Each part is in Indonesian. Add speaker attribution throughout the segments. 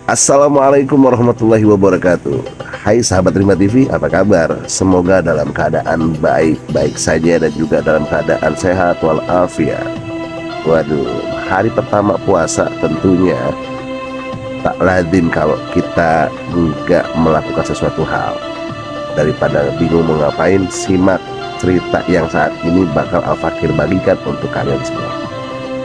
Speaker 1: Assalamualaikum warahmatullahi wabarakatuh. Hai sahabat Rima TV, apa kabar? Semoga dalam keadaan baik-baik saja dan juga dalam keadaan sehat walafiat. Waduh, hari pertama puasa tentunya tak lazim kalau kita nggak melakukan sesuatu hal. Daripada bingung mau ngapain, simak cerita yang saat ini bakal Al-Fakir bagikan untuk kalian semua.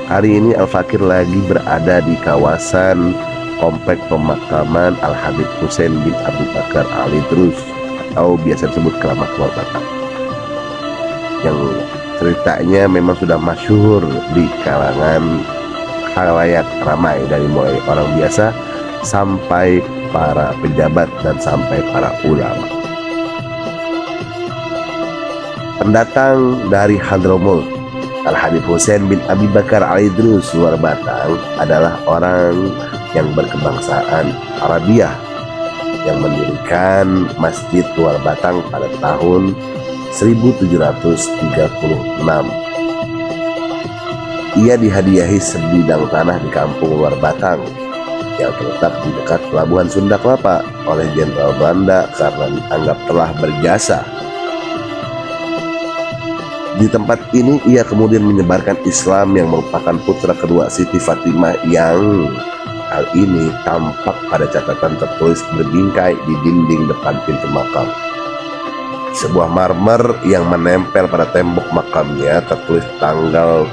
Speaker 1: Hari ini Al-Fakir lagi berada di kawasan Komplek Pemakaman Al-Habib Husain bin Abu Bakar Al-Idrus atau biasa disebut Keramat Luar Batang, yang ceritanya memang sudah masyhur di kalangan khalayak ramai, dari mulai orang biasa sampai para pejabat dan sampai para ulama. Pendatang dari Hadramut, Al-Habib Husain bin Abi Bakar Al-Idrus Luar Batang adalah orang yang berkebangsaan Arabiah yang mendirikan Masjid Luar Batang pada tahun 1736. Ia dihadiahi sebidang tanah di kampung Luar Batang yang terletak di dekat pelabuhan Sunda Kelapa oleh Jenderal Belanda karena dianggap telah berjasa. Di tempat ini ia kemudian menyebarkan Islam yang merupakan putra kedua Siti Fatimah, yang hal ini tampak pada catatan tertulis berbingkai di dinding depan pintu makam. Sebuah marmer yang menempel pada tembok makamnya tertulis tanggal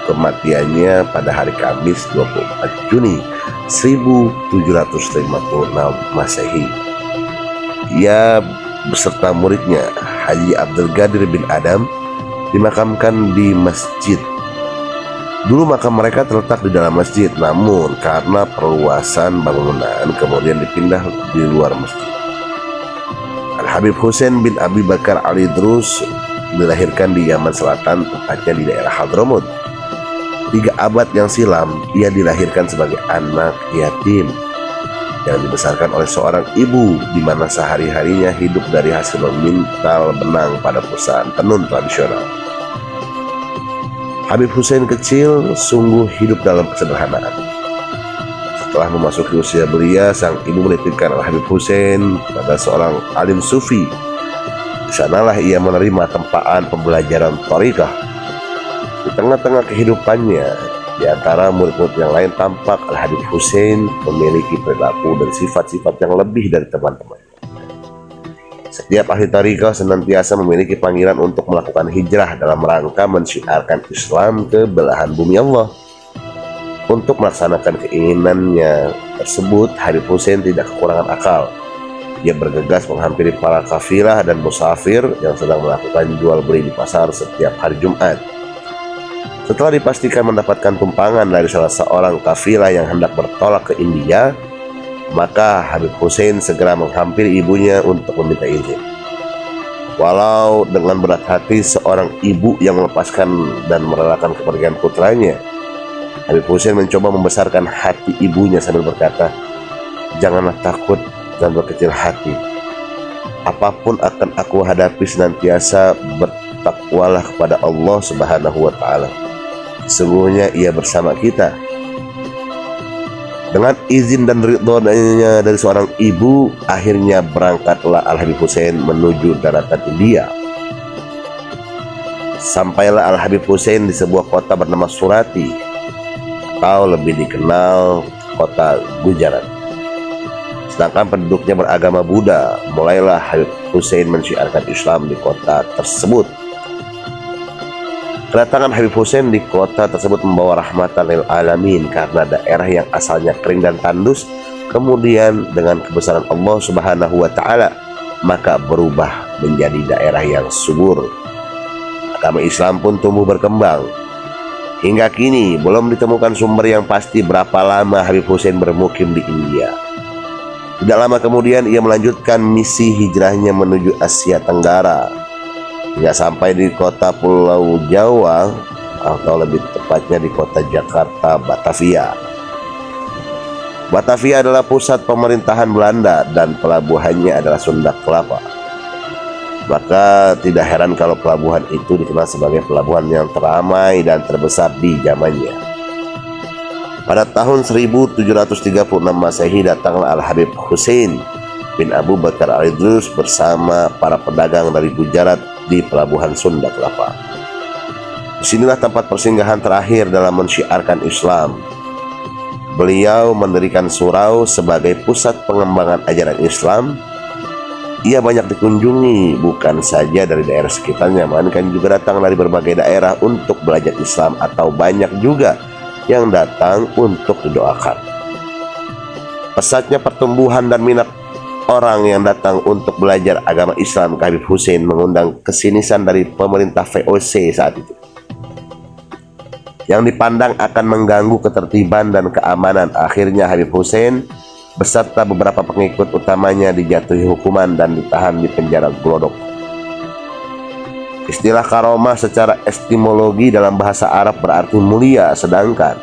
Speaker 1: kematiannya pada hari Kamis 24 Juni 1756 Masehi. Ia beserta muridnya Haji Abdul Qadir bin Adam dimakamkan di masjid. Dulu makam mereka terletak di dalam masjid, namun karena perluasan bangunan kemudian dipindah di luar masjid. Al-Habib Husain bin Abi Bakar Al-Idrus dilahirkan di Yaman Selatan, tepatnya di daerah Hadramut. 3 abad yang silam ia dilahirkan sebagai anak yatim yang dibesarkan oleh seorang ibu, di mana sehari-harinya hidup dari hasil memintal benang pada perusahaan tenun tradisional. Habib Husain kecil sungguh hidup dalam kesederhanaan. Setelah memasuki usia belia, sang ibu menitipkan Al-Habib Husain pada seorang alim sufi. Di sanalah ia menerima tempaan pembelajaran thariqah. Di tengah-tengah kehidupannya, di antara murid-murid yang lain, tampak Al-Habib Husain memiliki perilaku dan sifat-sifat yang lebih dari teman-teman. Setiap ahli thariqah senantiasa memiliki panggilan untuk melakukan hijrah dalam rangka mensyiarkan Islam ke belahan bumi Allah. Untuk melaksanakan keinginannya tersebut, Habib Husain tidak kekurangan akal. Ia bergegas menghampiri para kafilah dan musafir yang sedang melakukan jual beli di pasar setiap hari Jumat. Setelah dipastikan mendapatkan tumpangan dari salah seorang kafilah yang hendak bertolak ke India, maka Habib Husain segera menghampiri ibunya untuk meminta izin. Walau dengan berat hati seorang ibu yang melepaskan dan merelakan kepergian putranya, Habib Husain mencoba membesarkan hati ibunya sambil berkata, "Janganlah takut dan berkecil hati. Apapun akan aku hadapi, senantiasa bertakwalah kepada Allah Subhanahu wa Ta'ala. Sesungguhnya Ia bersama kita." Dengan izin dan ridhonya dari seorang ibu, akhirnya berangkatlah Al-Habib Husain menuju daratan India. Sampailah Al-Habib Husain di sebuah kota bernama Surati, atau lebih dikenal kota Gujarat. Sedangkan penduduknya beragama Buddha. Mulailah Habib Husain mensyiarkan Islam di kota tersebut. Kedatangan Habib Husain di kota tersebut membawa rahmatan lil alamin, karena daerah yang asalnya kering dan tandus kemudian dengan kebesaran Allah Subhanahu wa Ta'ala maka berubah menjadi daerah yang subur. Agama Islam pun tumbuh berkembang. Hingga kini belum ditemukan sumber yang pasti berapa lama Habib Husain bermukim di India. Tidak lama kemudian ia melanjutkan misi hijrahnya menuju Asia Tenggara hingga sampai di kota Pulau Jawa, atau lebih tepatnya di kota Jakarta, Batavia. Batavia adalah pusat pemerintahan Belanda dan pelabuhannya adalah Sunda Kelapa. Maka tidak heran kalau pelabuhan itu dikenal sebagai pelabuhan yang teramai dan terbesar di zamannya. Pada tahun 1736 Masehi datanglah Al-Habib Hussein bin Abu Bakar Al-Idrus bersama para pedagang dari Gujarat di pelabuhan Sunda Kelapa. Disinilah tempat persinggahan terakhir dalam mensyiarkan Islam. Beliau mendirikan surau sebagai pusat pengembangan ajaran Islam. Ia banyak dikunjungi bukan saja dari daerah sekitarnya, melainkan juga datang dari berbagai daerah untuk belajar Islam, atau banyak juga yang datang untuk didoakan. Pesatnya pertumbuhan dan minat orang yang datang untuk belajar agama Islam ke Habib Hussein mengundang kesinisan dari pemerintah VOC saat itu, yang dipandang akan mengganggu ketertiban dan keamanan. Akhirnya Habib Hussein beserta beberapa pengikut utamanya dijatuhi hukuman dan ditahan di penjara Glodok. Istilah karomah secara etimologi dalam bahasa Arab berarti mulia, sedangkan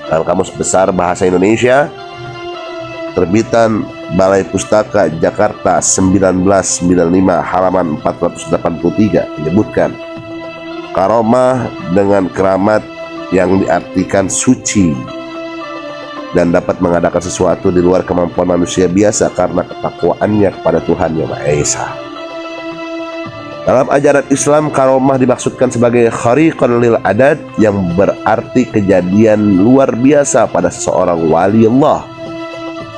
Speaker 1: dalam Kamus Besar Bahasa Indonesia terbitan Balai Pustaka Jakarta 1995 halaman 483 menyebutkan karomah dengan keramat yang diartikan suci dan dapat mengadakan sesuatu di luar kemampuan manusia biasa karena ketakwaannya kepada Tuhan Yang Maha Esa. Dalam ajaran Islam, karomah dimaksudkan sebagai khariqan lil adat, yang berarti kejadian luar biasa pada seseorang wali Allah.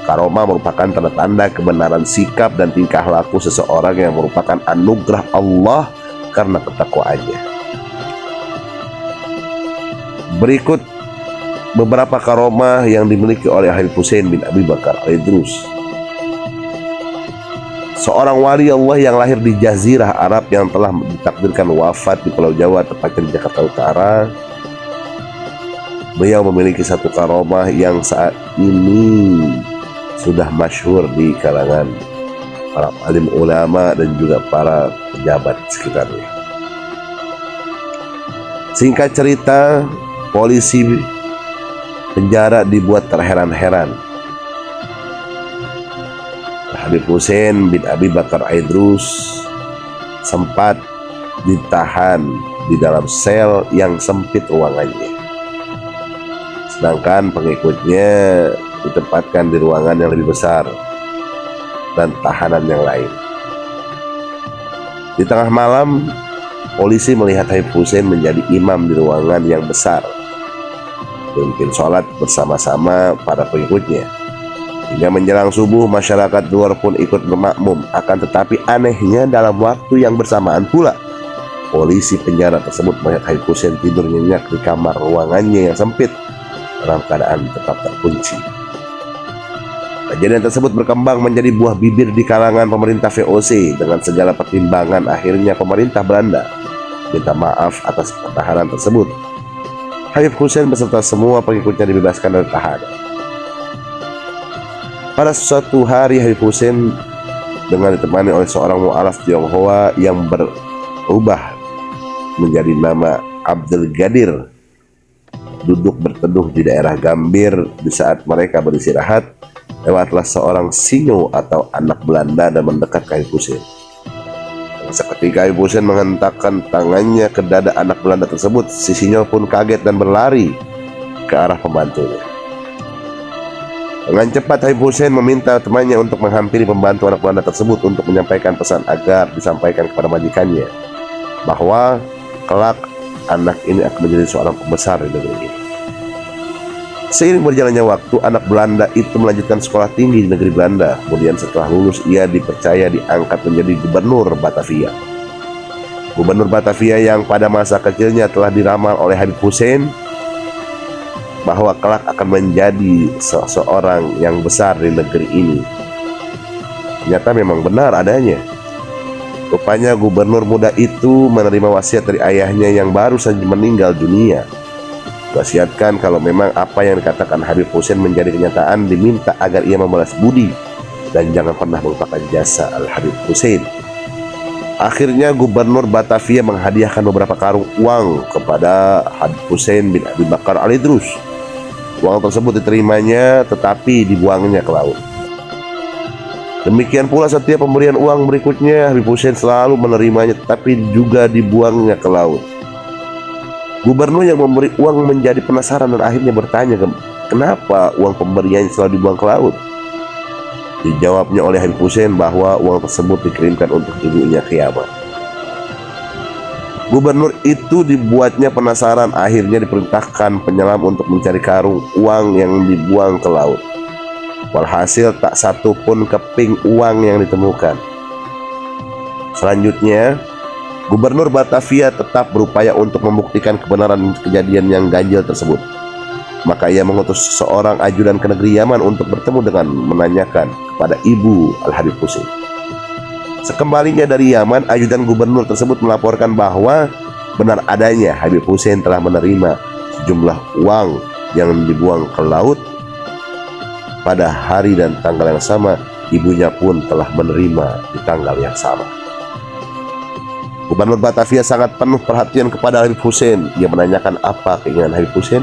Speaker 1: Karomah merupakan tanda-tanda kebenaran sikap dan tingkah laku seseorang yang merupakan anugerah Allah karena ketakwaannya. Berikut beberapa karomah yang dimiliki oleh Habib Hussein bin Abi Bakar Al-Idrus. Seorang wali Allah yang lahir di Jazirah Arab yang telah ditakdirkan wafat di Pulau Jawa, tepatnya di Jakarta Utara. Beliau memiliki satu karomah yang saat ini sudah masyhur di kalangan para alim ulama dan juga para pejabat sekitarnya. Singkat cerita, polisi penjara dibuat terheran-heran. Habib Hussein bin Abi Bakar Al-Idrus sempat ditahan di dalam sel yang sempit ruangannya, sedangkan pengikutnya ditempatkan di ruangan yang lebih besar dan tahanan yang lain. Di tengah malam, polisi melihat Habib Hussein menjadi imam di ruangan yang besar, memimpin sholat bersama-sama para pengikutnya. Hingga menjelang subuh, masyarakat luar pun ikut bermakmum. Akan tetapi anehnya, dalam waktu yang bersamaan pula, polisi penjara tersebut melihat Habib Hussein tidur nyenyak di kamar ruangannya yang sempit dalam keadaan tetap terkunci. Kejadian tersebut berkembang menjadi buah bibir di kalangan pemerintah VOC. Dengan segala pertimbangan, akhirnya pemerintah Belanda minta maaf atas penahanan tersebut. Habib Hussein beserta semua pengikutnya dibebaskan dari tahanan. Pada suatu hari, Habib Hussein dengan ditemani oleh seorang mu'alaf Tionghoa yang berubah menjadi nama Abdul Gadir duduk berteduh di daerah Gambir. Di saat mereka beristirahat, lewatlah seorang sinyo atau anak Belanda dan mendekat ke Habib Hussein. Seketika Habib Hussein menghentakkan tangannya ke dada anak Belanda tersebut. Si sinyo pun kaget dan berlari ke arah pembantunya. Dengan cepat Habib Hussein meminta temannya untuk menghampiri pembantu anak Belanda tersebut untuk menyampaikan pesan agar disampaikan kepada majikannya bahwa kelak anak ini akan menjadi seorang pembesar di negeri ini. Seiring berjalannya waktu, anak Belanda itu melanjutkan sekolah tinggi di negeri Belanda. Kemudian setelah lulus, ia dipercaya diangkat menjadi gubernur Batavia. Gubernur Batavia yang pada masa kecilnya telah diramal oleh Habib Hussein bahwa kelak akan menjadi seseorang yang besar di negeri ini. Ternyata memang benar adanya. Rupanya gubernur muda itu menerima wasiat dari ayahnya yang baru saja meninggal dunia. Wasiatkan kalau memang apa yang dikatakan Habib Hussein menjadi kenyataan, diminta agar ia membalas budi dan jangan pernah melupakan jasa Al-Habib Hussein. Akhirnya gubernur Batavia menghadiahkan beberapa karung uang kepada Habib Hussein bin Abi Bakar Al-Idrus. Uang tersebut diterimanya tetapi dibuangnya ke laut. Demikian pula setiap pemberian uang berikutnya, Habib Hussein selalu menerimanya tetapi juga dibuangnya ke laut. Gubernur yang memberi uang menjadi penasaran dan akhirnya bertanya kenapa uang pemberian selalu dibuang ke laut? Dijawabnya oleh Habib Hussein bahwa uang tersebut dikirimkan untuk ibunya ke Yaman. Gubernur itu dibuatnya penasaran, akhirnya diperintahkan penyelam untuk mencari karung uang yang dibuang ke laut. Walhasil tak satu pun keping uang yang ditemukan. Selanjutnya, Gubernur Batavia tetap berupaya untuk membuktikan kebenaran kejadian yang ganjil tersebut. Maka ia mengutus seorang ajudan ke negeri Yaman untuk bertemu dengan menanyakan kepada ibu Al-Habib Hussein. Sekembalinya dari Yaman, ajudan gubernur tersebut melaporkan bahwa benar adanya Habib Hussein telah menerima sejumlah uang yang dibuang ke laut. Pada hari dan tanggal yang sama, ibunya pun telah menerima di tanggal yang sama. Gubernur Batavia sangat penuh perhatian kepada Habib Hussein. Ia menanyakan apa keinginan Habib Hussein.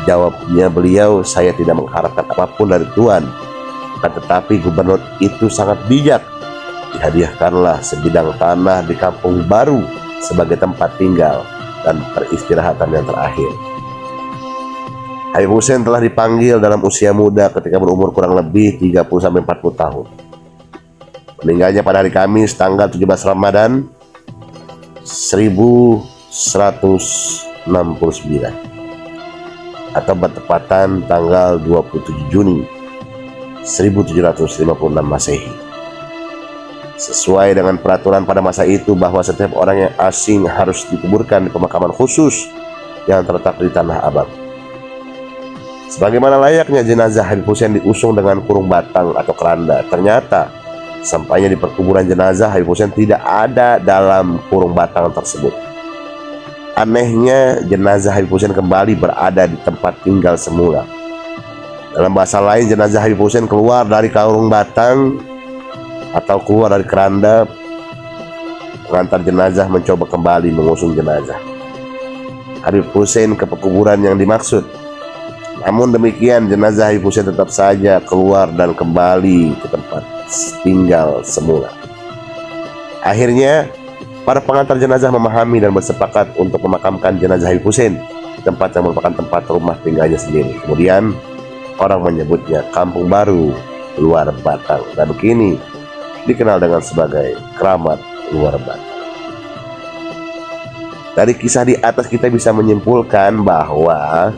Speaker 1: Jawabnya beliau, saya tidak mengharapkan apapun dari Tuan, akan tetapi gubernur itu sangat bijak. Dihadiahkanlah sebidang tanah di kampung baru sebagai tempat tinggal dan peristirahatan yang terakhir. Habib Hussein telah dipanggil dalam usia muda ketika berumur kurang lebih 30-40 tahun. Meninggalnya pada hari Kamis tanggal 17 Ramadan 1169 atau bertepatan tanggal 27 Juni 1756 Masehi. Sesuai dengan peraturan pada masa itu bahwa setiap orang yang asing harus dikuburkan di pemakaman khusus yang terletak di Tanah Abang. Sebagaimana layaknya jenazah Habib Hussein diusung dengan kurung batang atau keranda. Ternyata sampainya di perkuburan jenazah, Habib Hussein tidak ada dalam kurung batang tersebut. Anehnya, jenazah Habib Hussein kembali berada di tempat tinggal semula. Dalam bahasa lain, jenazah Habib Hussein keluar dari kurung batang atau keluar dari keranda. Pengantar jenazah mencoba kembali mengusung jenazah Habib Hussein ke pekuburan yang dimaksud. Namun demikian, jenazah Habib Hussein tetap saja keluar dan kembali ke tempat tinggal semula. Akhirnya, para pengantar jenazah memahami dan bersepakat untuk memakamkan jenazah Habib Hussein di tempat yang merupakan tempat rumah tinggalnya sendiri. Kemudian, orang menyebutnya Kampung Baru Luar Batang, dan kini dikenal dengan sebagai Keramat Luar Batang. Dari kisah di atas kita bisa menyimpulkan bahwa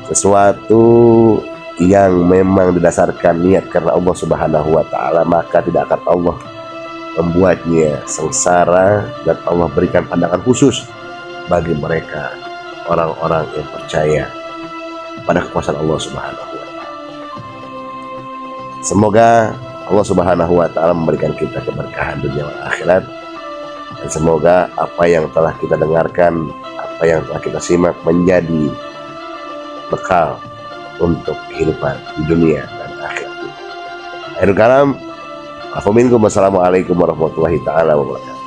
Speaker 1: sesuatu yang memang didasarkan niat karena Allah Subhanahu wa Ta'ala, maka tidak akan Allah membuatnya sengsara, dan Allah berikan pandangan khusus bagi mereka orang-orang yang percaya pada kekuasaan Allah Subhanahu wa Ta'ala. Semoga Allah Subhanahu wa Ta'ala memberikan kita keberkahan dunia dan akhirat, dan semoga apa yang telah kita dengarkan, apa yang telah kita simak menjadi bekal untuk kehidupan di dunia dan akhirat. Akhirul kalam, assalamualaikum warahmatullahi taala wabarakatuh.